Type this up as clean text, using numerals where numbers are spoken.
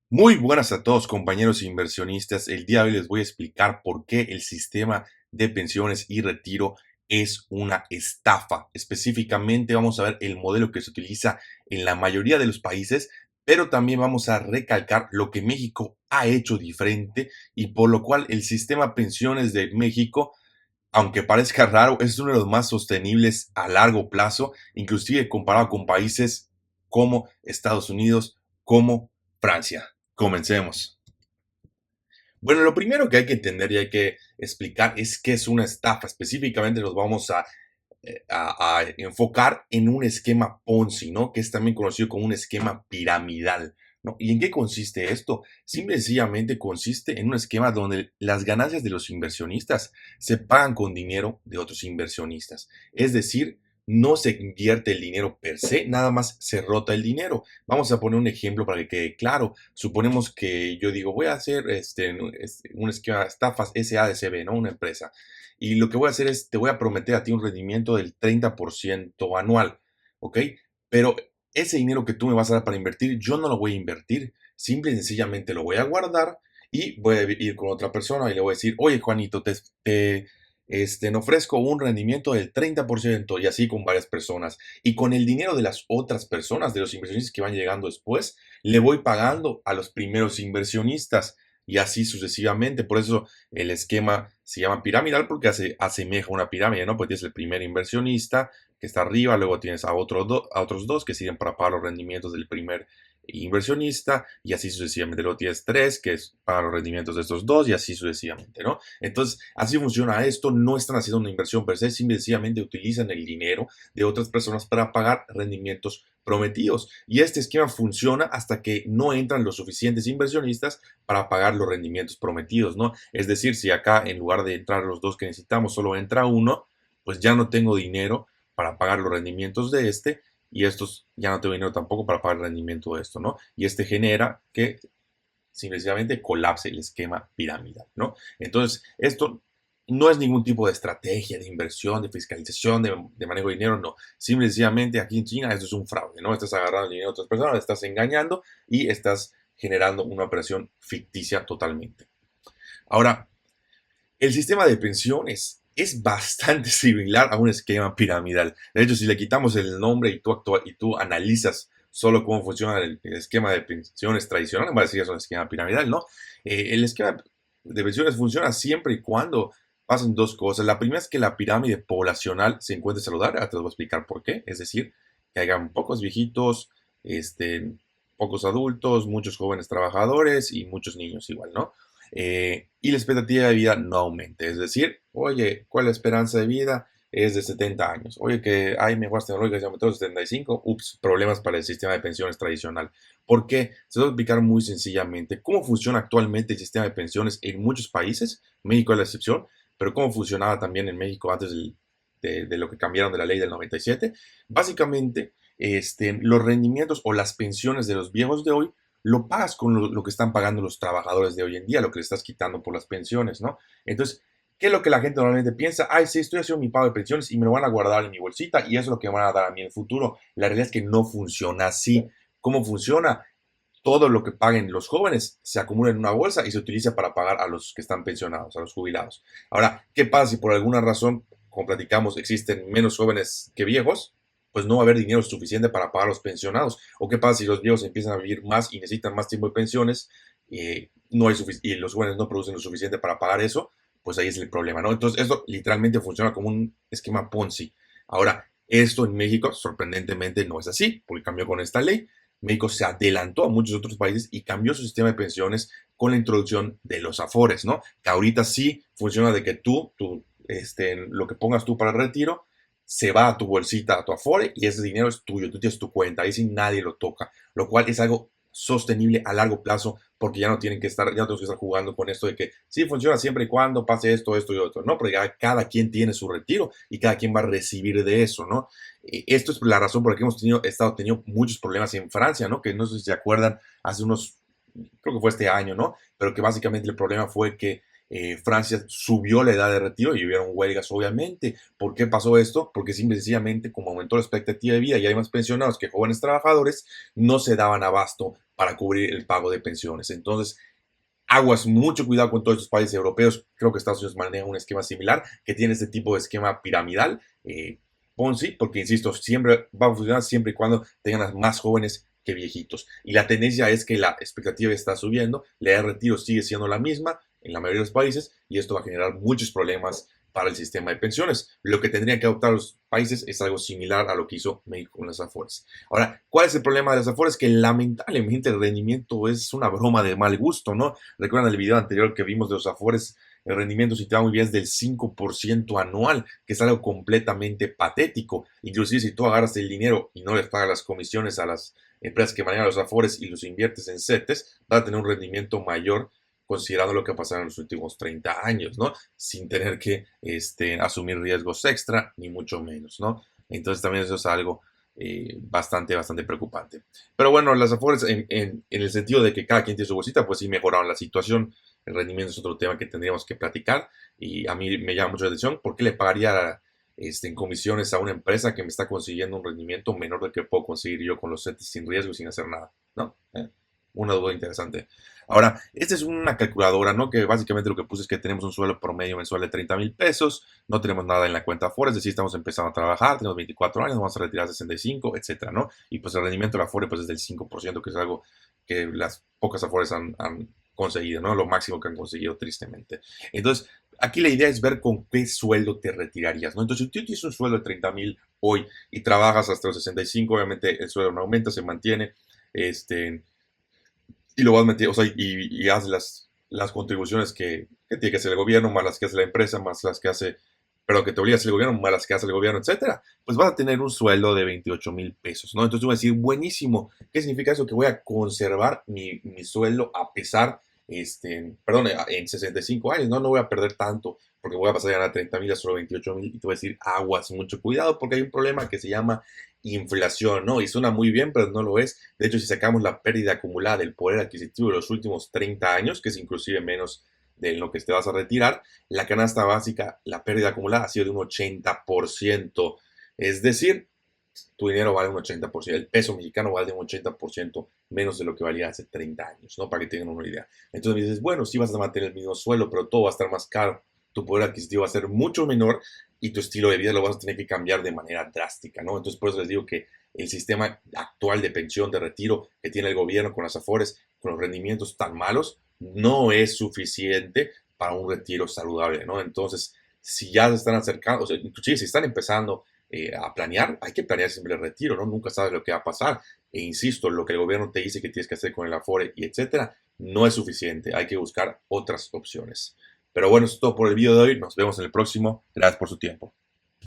Muy buenas a todos, compañeros inversionistas. El día de hoy les voy a explicar por qué el sistema de pensiones y retiro es una estafa. Específicamente vamos a ver el modelo que se utiliza en la mayoría de los países, pero también vamos a recalcar lo que México ha hecho diferente y por lo cual el sistema de pensiones de México, aunque parezca raro, es uno de los más sostenibles a largo plazo, inclusive comparado con países como Estados Unidos, como Francia. Comencemos. Bueno, lo primero que hay que entender y hay que explicar es qué es una estafa. Específicamente nos vamos a enfocar en un esquema Ponzi, ¿no? Que es también conocido como un esquema piramidal, ¿no? ¿Y en qué consiste esto? Simple y sencillamente consiste en un esquema donde las ganancias de los inversionistas se pagan con dinero de otros inversionistas. Es decir, no se invierte el dinero per se, nada más se rota el dinero. Vamos a poner un ejemplo para que quede claro. Suponemos que yo digo, voy a hacer un esquema de estafas SADCB, ¿no? Una empresa. Y lo que voy a hacer es, te voy a prometer a ti un rendimiento del 30% anual, ¿ok? Pero ese dinero que tú me vas a dar para invertir, yo no lo voy a invertir. Simple y sencillamente lo voy a guardar y voy a ir con otra persona y le voy a decir, oye, Juanito, te ofrezco un rendimiento del 30% y así con varias personas. Y con el dinero de las otras personas, de los inversionistas que van llegando después, le voy pagando a los primeros inversionistas y así sucesivamente. Por eso el esquema se llama piramidal porque asemeja una pirámide, ¿no? Pues tienes el primer inversionista que está arriba, luego tienes a otros dos que sirven para pagar los rendimientos del primer inversionista y así sucesivamente. Luego tienes tres que es para los rendimientos de estos dos y así sucesivamente, ¿no? Entonces, así funciona esto. No están haciendo una inversión per se, simplemente utilizan el dinero de otras personas para pagar rendimientos prometidos. Y este esquema funciona hasta que no entran los suficientes inversionistas para pagar los rendimientos prometidos, ¿no? Es decir, si acá en lugar de entrar los dos que necesitamos, solo entra uno, pues ya no tengo dinero para pagar los rendimientos de este y estos ya no tengo dinero tampoco para pagar el rendimiento de esto, ¿no? Y este genera que simplemente colapse el esquema piramidal, ¿no? Entonces, esto no es ningún tipo de estrategia de inversión, de fiscalización, de manejo de dinero, no. Simplemente aquí en China esto es un fraude, ¿no? Estás agarrando el dinero de otras personas, estás engañando y estás generando una operación ficticia totalmente. Ahora, el sistema de pensiones es bastante similar a un esquema piramidal. De hecho, si le quitamos el nombre y tú analizas solo cómo funciona el esquema de pensiones tradicional, va a decir que es un esquema piramidal, ¿no? El esquema de pensiones funciona siempre y cuando pasen dos cosas. La primera es que la pirámide poblacional se encuentre saludable. Ahora te voy a explicar por qué. Es decir, que hayan pocos viejitos, pocos adultos, muchos jóvenes trabajadores y muchos niños igual, ¿no? Y la expectativa de vida no aumente. Es decir, oye, ¿cuál es la esperanza de vida? Es de 70 años. Oye, que hay mejoras tecnológicas y aumentó a 75. Ups, problemas para el sistema de pensiones tradicional. ¿Por qué? Se va a explicar muy sencillamente cómo funciona actualmente el sistema de pensiones en muchos países. México es la excepción, pero cómo funcionaba también en México antes de lo que cambiaron de la ley del 97. Básicamente, los rendimientos o las pensiones de los viejos de hoy lo pagas con lo que están pagando los trabajadores de hoy en día, lo que le estás quitando por las pensiones, ¿no? Entonces, ¿qué es lo que la gente normalmente piensa? Ay, sí, estoy haciendo mi pago de pensiones y me lo van a guardar en mi bolsita y eso es lo que me van a dar a mí en el futuro. La realidad es que no funciona así. ¿Cómo funciona? Todo lo que paguen los jóvenes se acumula en una bolsa y se utiliza para pagar a los que están pensionados, a los jubilados. Ahora, ¿qué pasa si por alguna razón, como platicamos, existen menos jóvenes que viejos? Pues no va a haber dinero suficiente para pagar a los pensionados. ¿O qué pasa si los viejos empiezan a vivir más y necesitan más tiempo de pensiones no hay y los jóvenes no producen lo suficiente para pagar eso? Pues ahí es el problema, ¿no? Entonces, esto literalmente funciona como un esquema Ponzi. Ahora, esto en México, sorprendentemente, no es así, porque cambió con esta ley. México se adelantó a muchos otros países y cambió su sistema de pensiones con la introducción de los afores, ¿no? Que ahorita sí funciona de que lo que pongas tú para el retiro, se va a tu bolsita, a tu afore, y ese dinero es tuyo, tú tienes tu cuenta, ahí sí nadie lo toca, lo cual es algo sostenible a largo plazo, porque ya no tienen que estar, ya no tenemos que estar jugando con esto de que sí funciona siempre y cuando pase esto, esto y otro, ¿no? Porque ya cada quien tiene su retiro y cada quien va a recibir de eso, ¿no? Esto es la razón por la que estado teniendo muchos problemas en Francia, ¿no? Que no sé si se acuerdan, hace unos, creo que fue este año, ¿no? Pero que básicamente el problema fue que Francia subió la edad de retiro y hubieron huelgas, obviamente. ¿Por qué pasó esto? Porque sencillamente, como aumentó la expectativa de vida y hay más pensionados que jóvenes trabajadores, no se daban abasto para cubrir el pago de pensiones. Entonces, aguas, mucho cuidado con todos estos países europeos. Creo que Estados Unidos maneja un esquema similar que tiene este tipo de esquema piramidal, Ponzi, porque insisto, siempre va a funcionar siempre y cuando tengan más jóvenes que viejitos. Y la tendencia es que la expectativa está subiendo, la edad de retiro sigue siendo la misma en la mayoría de los países y esto va a generar muchos problemas para el sistema de pensiones. Lo que tendrían que adoptar los países es algo similar a lo que hizo México con las Afores. Ahora, ¿cuál es el problema de las Afores? Que lamentablemente el rendimiento es una broma de mal gusto, ¿no? Recuerdan el video anterior que vimos de los Afores, el rendimiento, si te va muy bien, es del 5% anual, que es algo completamente patético. Inclusive si tú agarras el dinero y no les pagas las comisiones a las empresas que manejan los Afores y los inviertes en CETES, vas a tener un rendimiento mayor considerando lo que ha pasado en los últimos 30 años, ¿no? Sin tener que asumir riesgos extra, ni mucho menos, ¿no? Entonces también eso es algo bastante preocupante. Pero bueno, las Afores en el sentido de que cada quien tiene su bolsita, pues sí mejoraron la situación. El rendimiento es otro tema que tendríamos que platicar y a mí me llama mucho la atención. ¿Por qué le pagaría en comisiones a una empresa que me está consiguiendo un rendimiento menor del que puedo conseguir yo con los CETES sin riesgo y sin hacer nada? ¿No? Una duda interesante. Ahora, esta es una calculadora, ¿no? Que básicamente lo que puse es que tenemos un sueldo promedio mensual de 30,000 pesos, no tenemos nada en la cuenta Afore, es decir, estamos empezando a trabajar, tenemos 24 años, vamos a retirar 65, etcétera, ¿no? Y pues el rendimiento de la Afore pues es del 5%, que es algo que las pocas Afores han conseguido, ¿no? Lo máximo que han conseguido, tristemente. Entonces, aquí la idea es ver con qué sueldo te retirarías, ¿no? Entonces, si tú tienes un sueldo de 30,000 hoy y trabajas hasta los 65, obviamente el sueldo no aumenta, se mantiene, y lo vas metiendo, o sea, y haces las contribuciones que tiene que hacer el gobierno, más las que hace la empresa, más las que hace, pero que te obliga a hacer el gobierno, más las que hace el gobierno, etcétera, pues vas a tener un sueldo de 28,000 pesos, ¿no? Entonces tú vas a decir, buenísimo, ¿qué significa eso? Que voy a conservar mi sueldo a pesar, perdón, en 65 años, ¿no? No voy a perder tanto, porque voy a pasar a ganar 30,000 a solo 28,000, y te voy a decir, aguas, mucho cuidado, porque hay un problema que se llama inflación, ¿no? Y suena muy bien, pero no lo es. De hecho, si sacamos la pérdida acumulada del poder adquisitivo de los últimos 30 años, que es inclusive menos de lo que te vas a retirar, la canasta básica, la pérdida acumulada ha sido de un 80%. Es decir, tu dinero vale un 80%, el peso mexicano vale un 80% menos de lo que valía hace 30 años, ¿no? Para que tengan una idea. Entonces me dices, bueno, sí vas a mantener el mismo suelo, pero todo va a estar más caro, tu poder adquisitivo va a ser mucho menor y tu estilo de vida lo vas a tener que cambiar de manera drástica, ¿no? Entonces por eso les digo que el sistema actual de pensión, de retiro que tiene el gobierno con las Afores, con los rendimientos tan malos, no es suficiente para un retiro saludable, ¿no? Entonces, si ya se están acercando, o sea, inclusive si están empezando a planear, hay que planear siempre el retiro, ¿no? Nunca sabes lo que va a pasar. E insisto, lo que el gobierno te dice que tienes que hacer con el Afore y etcétera, no es suficiente. Hay que buscar otras opciones. Pero bueno, eso es todo por el video de hoy. Nos vemos en el próximo. Gracias por su tiempo.